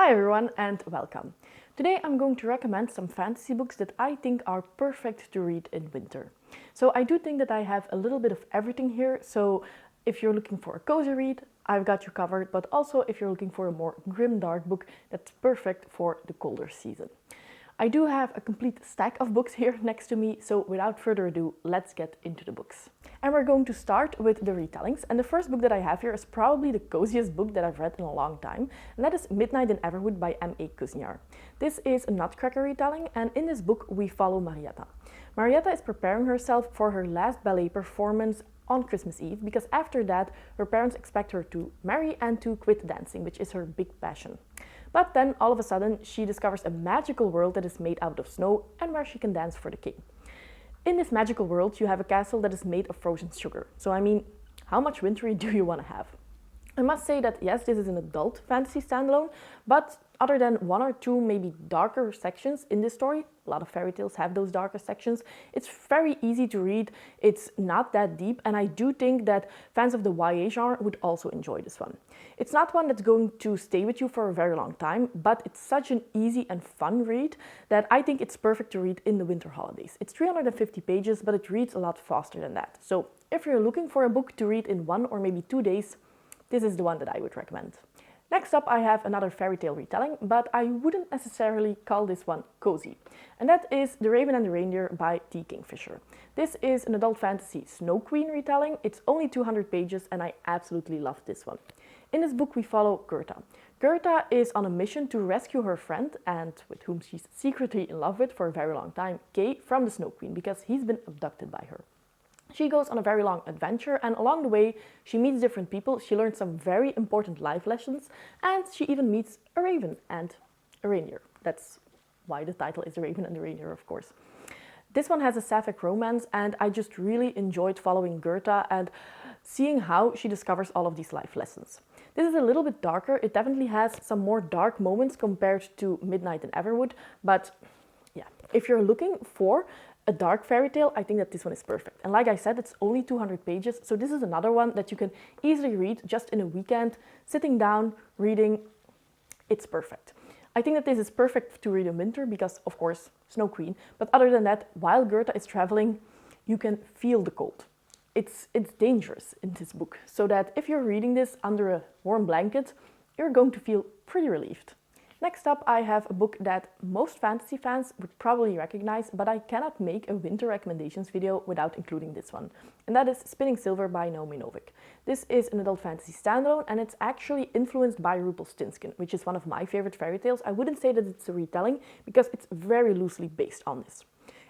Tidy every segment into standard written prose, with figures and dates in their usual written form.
Hi everyone and welcome. Today I'm going to recommend some fantasy books that I think are perfect to read in winter. So I do think that I have a little bit of everything here, so if you're looking for a cozy read, I've got you covered, but also if you're looking for a more grimdark book, that's perfect for the colder season. I do have a complete stack of books here next to me, so without further ado, let's get into the books. And we're going to start with the retellings, and the first book that I have here is probably the coziest book that I've read in a long time, and that is Midnight in Everwood by M.A. Kuzniar. This is a Nutcracker retelling, and in this book we follow Marietta. Marietta is preparing herself for her last ballet performance on Christmas Eve, because after that her parents expect her to marry and to quit dancing, which is her big passion. But then all of a sudden she discovers a magical world that is made out of snow and where she can dance for the king. In this magical world you have a castle that is made of frozen sugar. So I mean, how much wintry do you want to have? I must say that yes, this is an adult fantasy standalone, but other than one or two maybe darker sections in this story, a lot of fairy tales have those darker sections, it's very easy to read, it's not that deep, and I do think that fans of the YA genre would also enjoy this one. It's not one that's going to stay with you for a very long time, but it's such an easy and fun read that I think it's perfect to read in the winter holidays. It's 350 pages, but it reads a lot faster than that. So if you're looking for a book to read in 1 or maybe 2 days, this is the one that I would recommend. Next up I have another fairy tale retelling, but I wouldn't necessarily call this one cozy. And that is The Raven and the Reindeer by T. Kingfisher. This is an adult fantasy Snow Queen retelling. It's only 200 pages and I absolutely love this one. In this book we follow Gerta. Gerta is on a mission to rescue her friend, and with whom she's secretly in love with for a very long time, Kay, from the Snow Queen, because he's been abducted by her. She goes on a very long adventure, and along the way she meets different people, she learns some very important life lessons, and she even meets a raven and a reindeer. That's why the title is The Raven and the Reindeer, of course. This one has a sapphic romance, and I just really enjoyed following Gerta and seeing how she discovers all of these life lessons. This is a little bit darker, it definitely has some more dark moments compared to Midnight in Everwood, but yeah, if you're looking for a dark fairy tale, I think that this one is perfect. And like I said, it's only 200 pages, so this is another one that you can easily read just in a weekend, sitting down, reading. It's perfect. I think that this is perfect to read in winter because, of course, Snow Queen. But other than that, while Gerta is traveling, you can feel the cold. It's dangerous in this book, so that if you're reading this under a warm blanket, you're going to feel pretty relieved. Next up, I have a book that most fantasy fans would probably recognize, but I cannot make a winter recommendations video without including this one. And that is Spinning Silver by Naomi Novik. This is an adult fantasy standalone, and it's actually influenced by Rumpelstiltskin, which is one of my favorite fairy tales. I wouldn't say that it's a retelling, because it's very loosely based on this.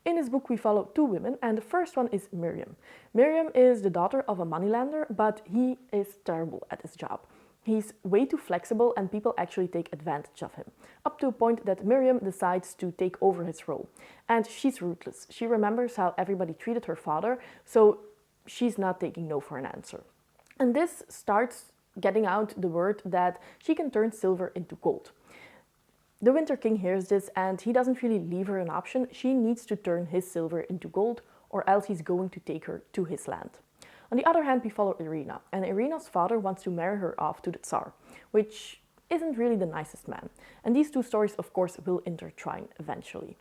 In this book we follow two women, and the first one is Miriam. Miriam is the daughter of a moneylender, but he is terrible at his job. He's way too flexible and people actually take advantage of him, up to a point that Miriam decides to take over his role. And she's ruthless. She remembers how everybody treated her father, so she's not taking no for an answer. And this starts getting out the word that she can turn silver into gold. The Winter King hears this and he doesn't really leave her an option. She needs to turn his silver into gold, or else he's going to take her to his land. On the other hand, we follow Irina, and Irina's father wants to marry her off to the Tsar, which isn't really the nicest man. And these two stories, of course, will intertwine eventually.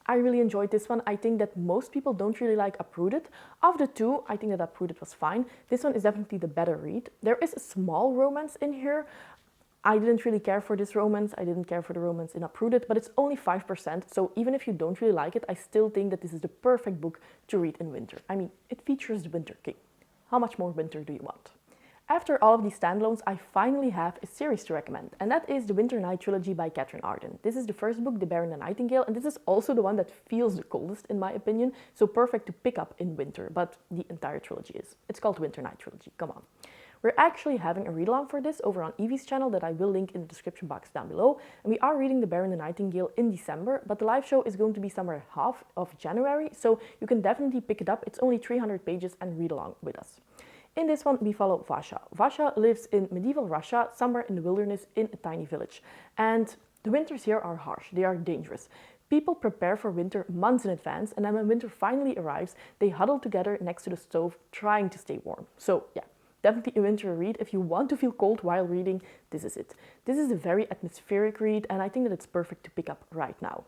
I really enjoyed this one. I think that most people don't really like Uprooted. Of the two, I think that Uprooted was fine. This one is definitely the better read. There is a small romance in here. I didn't really care for this romance. I didn't care for the romance in Uprooted, but it's only 5%. So even if you don't really like it, I still think that this is the perfect book to read in winter. I mean, it features the Winter King. How much more winter do you want? After all of these standalones, I finally have a series to recommend, and that is the Winternight trilogy by Catherine Arden. This is the first book, The Bear and the Nightingale, and this is also the one that feels the coldest in my opinion, so perfect to pick up in winter, but the entire trilogy is. It's called Winternight trilogy, come on. We're actually having a read-along for this over on Evie's channel that I will link in the description box down below, and we are reading The Bear and the Nightingale in December, but the live show is going to be somewhere half of January, so you can definitely pick it up. It's only 300 pages and read along with us. In this one we follow Vasha. Vasha lives in medieval Russia, somewhere in the wilderness in a tiny village, and the winters here are harsh, they are dangerous. People prepare for winter months in advance, and then when winter finally arrives, they huddle together next to the stove trying to stay warm. So yeah, definitely a winter read. If you want to feel cold while reading, this is it. This is a very atmospheric read, and I think that it's perfect to pick up right now.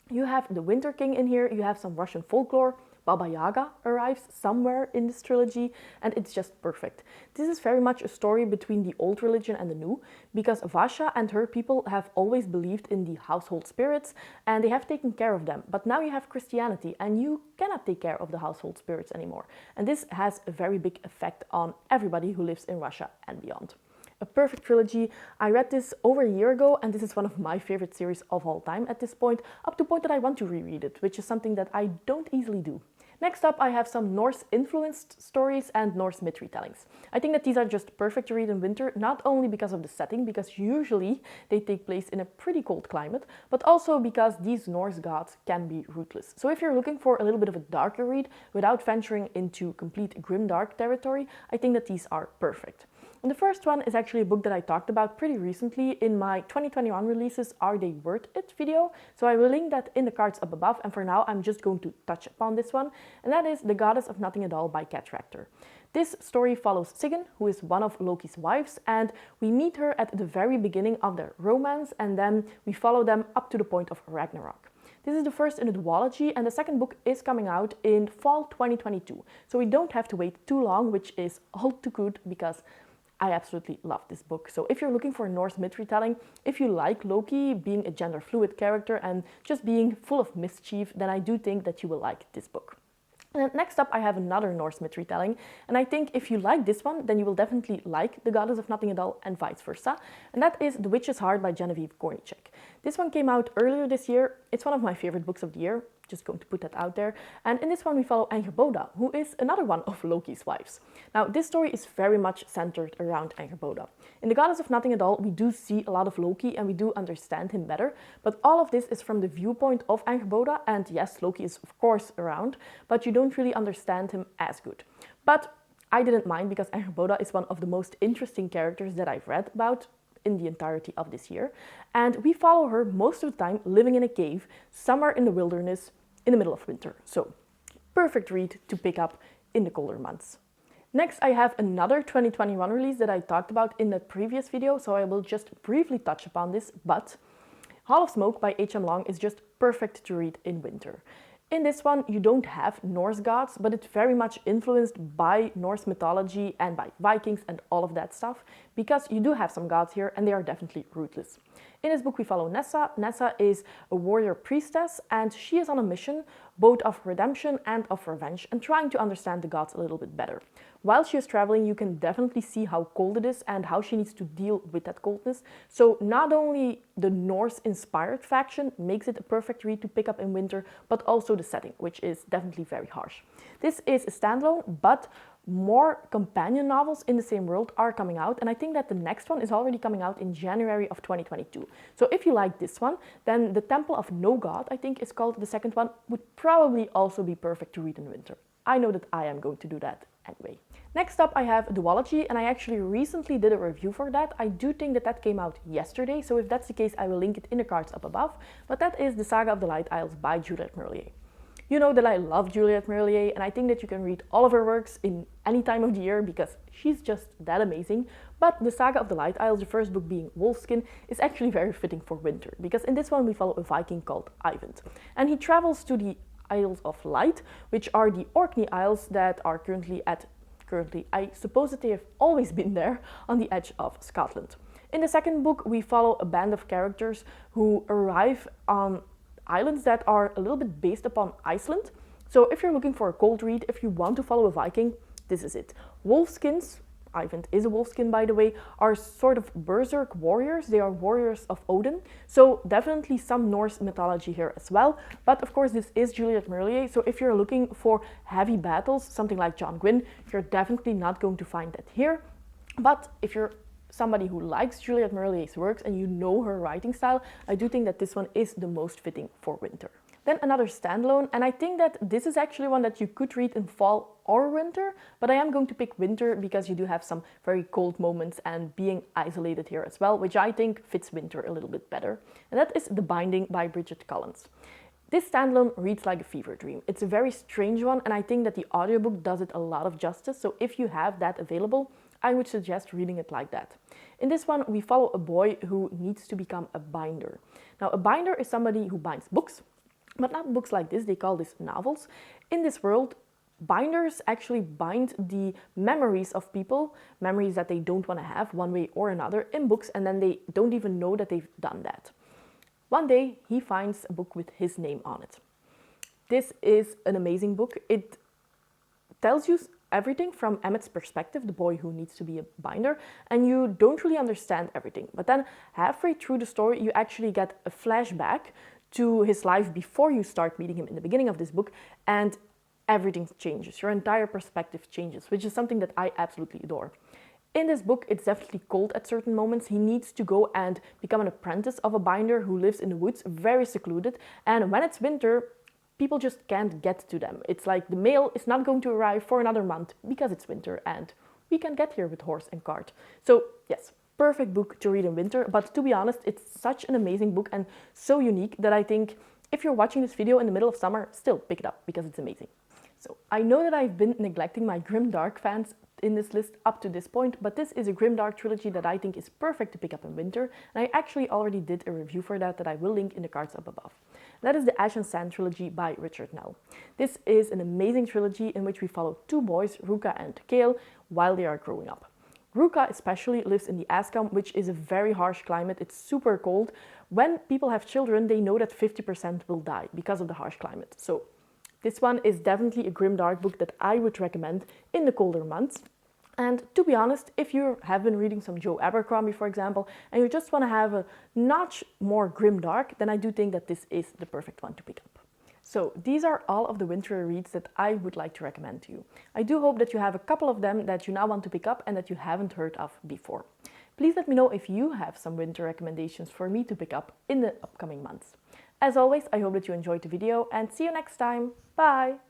You have the Winter King in here, you have some Russian folklore, Baba Yaga arrives somewhere in this trilogy, and it's just perfect. This is very much a story between the old religion and the new, because Vasha and her people have always believed in the household spirits, and they have taken care of them. But now you have Christianity, and you cannot take care of the household spirits anymore. And this has a very big effect on everybody who lives in Russia and beyond. A perfect trilogy. I read this over a year ago, and this is one of my favorite series of all time at this point, up to the point that I want to reread it, which is something that I don't easily do. Next up, I have some Norse-influenced stories and Norse myth retellings. I think that these are just perfect to read in winter, not only because of the setting, because usually they take place in a pretty cold climate, but also because these Norse gods can be ruthless. So if you're looking for a little bit of a darker read without venturing into complete grimdark territory, I think that these are perfect. And the first one is actually a book that I talked about pretty recently in my 2021 releases Are They Worth It video. So I will link that in the cards up above, and for now I'm just going to touch upon this one, and that is The Goddess of Nothing at All by Cat Rector. This story follows Sigyn, who is one of Loki's wives, and we meet her at the very beginning of their romance, and then we follow them up to the point of Ragnarok. This is the first in a duology, and the second book is coming out in fall 2022. So we don't have to wait too long, which is all too good, because I absolutely love this book. So if you're looking for a Norse myth retelling, if you like Loki being a gender fluid character and just being full of mischief, then I do think that you will like this book. And then next up, I have another Norse myth retelling, and I think if you like this one, then you will definitely like The Goddess of Nothing at All and vice versa, and that is The Witch's Heart by Genevieve Kornicek. This one came out earlier this year. It's one of my favorite books of the year, just going to put that out there, and in this one we follow Angerboda, who is another one of Loki's wives. Now, this story is very much centered around Angerboda. In The Goddess of Nothing at All, we do see a lot of Loki and we do understand him better, but all of this is from the viewpoint of Angerboda, and yes, Loki is of course around, but you don't really understand him as good. But I didn't mind, because Angerboda is one of the most interesting characters that I've read about in the entirety of this year, and we follow her most of the time living in a cave somewhere in the wilderness in the middle of winter. So, perfect read to pick up in the colder months. Next, I have another 2021 release that I talked about in the previous video, so I will just briefly touch upon this, but Hall of Smoke by H.M. Long is just perfect to read in winter. In this one, you don't have Norse gods, but it's very much influenced by Norse mythology and by Vikings and all of that stuff, because you do have some gods here and they are definitely ruthless. In this book, we follow Nessa. Nessa is a warrior priestess, and she is on a mission both of redemption and of revenge, and trying to understand the gods a little bit better. While she is traveling, you can definitely see how cold it is and how she needs to deal with that coldness. So not only the Norse-inspired faction makes it a perfect read to pick up in winter, but also the setting, which is definitely very harsh. This is a standalone, but more companion novels in the same world are coming out, and I think that the next one is already coming out in January of 2022. So if you like this one, then The Temple of No God, I think is called the second one, would probably also be perfect to read in winter. I know that I am going to do that anyway. Next up, I have a duology, and I actually recently did a review for that. I do think that that came out yesterday, so if that's the case, I will link it in the cards up above. But that is The Saga of the Light Isles by Juliette Merlier. You know that I love Juliette Merlier, and I think that you can read all of her works in any time of the year because she's just that amazing. But The Saga of the Light Isles, the first book being Wolfskin, is actually very fitting for winter, because in this one we follow a Viking called Eyvind, and he travels to the Isles of Light, which are the Orkney Isles that are currently, I suppose that they have always been there, on the edge of Scotland. In the second book, we follow a band of characters who arrive on islands that are a little bit based upon Iceland. So if you're looking for a cold read, if you want to follow a Viking, this is it. Wolfskins, Eyvind is a wolfskin by the way, are sort of berserk warriors. They are warriors of Odin. So definitely some Norse mythology here as well. But of course this is Juliette Merlier, so if you're looking for heavy battles, something like John Gwynne, you're definitely not going to find that here. But if you're somebody who likes Juliette Merlier's works and you know her writing style, I do think that this one is the most fitting for winter. Then another standalone, and I think that this is actually one that you could read in fall or winter, but I am going to pick winter because you do have some very cold moments and being isolated here as well, which I think fits winter a little bit better. And that is The Binding by Bridget Collins. This standalone reads like a fever dream. It's a very strange one, and I think that the audiobook does it a lot of justice, so if you have that available, I would suggest reading it like that. In this one, we follow a boy who needs to become a binder. Now, a binder is somebody who binds books, but not books like this, they call this novels. In this world, binders actually bind the memories of people, memories that they don't want to have one way or another, in books, and then they don't even know that they've done that. One day, he finds a book with his name on it. This is an amazing book. It tells you everything from Emmett's perspective, the boy who needs to be a binder, and you don't really understand everything. But then halfway through the story, you actually get a flashback to his life before you start meeting him in the beginning of this book, and everything changes. Your entire perspective changes, which is something that I absolutely adore. In this book, it's definitely cold at certain moments. He needs to go and become an apprentice of a binder who lives in the woods, very secluded, and when it's winter, people just can't get to them. It's like the mail is not going to arrive for another month because it's winter and we can get here with horse and cart. So yes, perfect book to read in winter, but to be honest, it's such an amazing book and so unique that I think if you're watching this video in the middle of summer, still pick it up because it's amazing. So I know that I've been neglecting my grimdark fans in this list up to this point, but this is a grimdark trilogy that I think is perfect to pick up in winter, and I actually already did a review for that I will link in the cards up above. That is the Ash and Sand trilogy by Richard Nell. This is an amazing trilogy in which we follow two boys, Ruka and Kale, while they are growing up. Ruka especially lives in the Ascom, which is a very harsh climate. It's super cold. When people have children, they know that 50% will die because of the harsh climate. So this one is definitely a grimdark book that I would recommend in the colder months. And to be honest, if you have been reading some Joe Abercrombie, for example, and you just want to have a notch more grimdark, then I do think that this is the perfect one to pick up. So these are all of the winter reads that I would like to recommend to you. I do hope that you have a couple of them that you now want to pick up and that you haven't heard of before. Please let me know if you have some winter recommendations for me to pick up in the upcoming months. As always, I hope that you enjoyed the video and see you next time. Bye!